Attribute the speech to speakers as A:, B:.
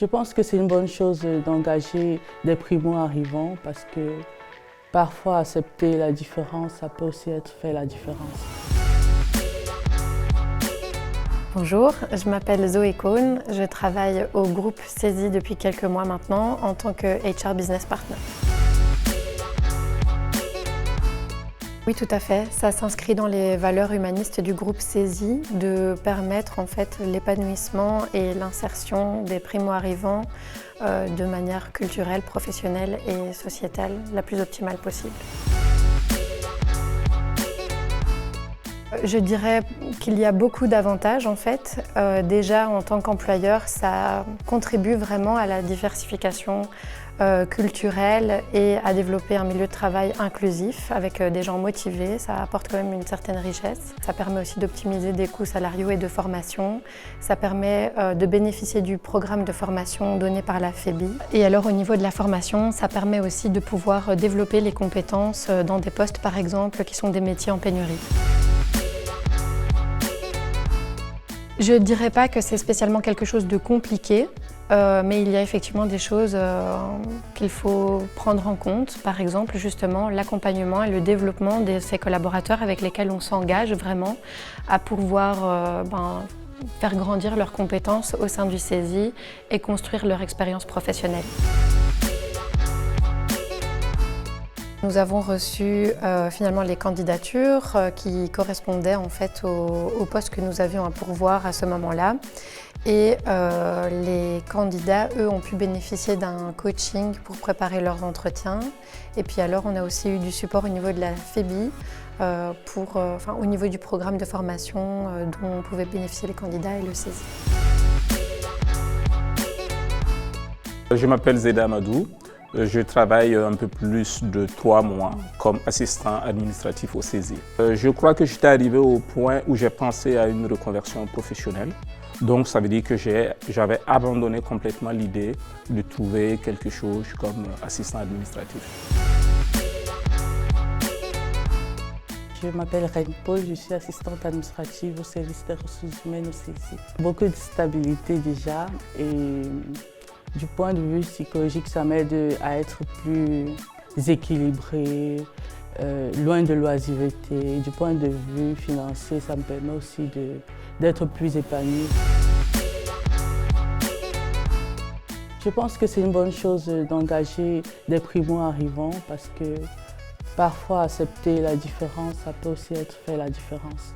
A: Je pense que c'est une bonne chose d'engager des primo-arrivants parce que parfois accepter la différence, ça peut aussi être faire la différence.
B: Bonjour, je m'appelle Zoé Cohn, je travaille au groupe CESI depuis quelques mois maintenant en tant que HR Business Partner. Oui, tout à fait. Ça s'inscrit dans les valeurs humanistes du groupe CESI de permettre en fait l'épanouissement et l'insertion des primo-arrivants de manière culturelle, professionnelle et sociétale la plus optimale possible. Je dirais qu'il y a beaucoup d'avantages en fait. Déjà en tant qu'employeur, ça contribue vraiment à la diversification culturelle et à développer un milieu de travail inclusif avec des gens motivés. Ça apporte quand même une certaine richesse. Ça permet aussi d'optimiser des coûts salariaux et de formation. Ça permet de bénéficier du programme de formation donné par la FEBI. Et alors au niveau de la formation, ça permet aussi de pouvoir développer les compétences dans des postes par exemple qui sont des métiers en pénurie. Je ne dirais pas que c'est spécialement quelque chose de compliqué, mais il y a effectivement des choses qu'il faut prendre en compte. Par exemple, justement, l'accompagnement et le développement de ces collaborateurs avec lesquels on s'engage vraiment à pouvoir faire grandir leurs compétences au sein du CESI et construire leur expérience professionnelle. Nous avons reçu finalement les candidatures qui correspondaient en fait au poste que nous avions à pourvoir à ce moment-là. Et les candidats, eux, ont pu bénéficier d'un coaching pour préparer leurs entretiens. Et puis alors, on a aussi eu du support au niveau de la FEBI, au niveau du programme de formation dont pouvaient bénéficier les candidats et le CESI.
C: Je m'appelle Zeda Amadou. Je travaille un peu plus de 3 mois comme assistant administratif au CESI. Je crois que j'étais arrivé au point où j'ai pensé à une reconversion professionnelle. Donc ça veut dire que j'avais abandonné complètement l'idée de trouver quelque chose comme assistant administratif.
A: Je m'appelle Reine Paul, je suis assistante administrative au service des ressources humaines au CESI. Beaucoup de stabilité déjà et du point de vue psychologique, ça m'aide à être plus équilibré, loin de l'oisiveté. Du point de vue financier, ça me permet aussi d'être plus épanoui. Je pense que c'est une bonne chose d'engager des primo-arrivants parce que parfois accepter la différence, ça peut aussi être faire la différence.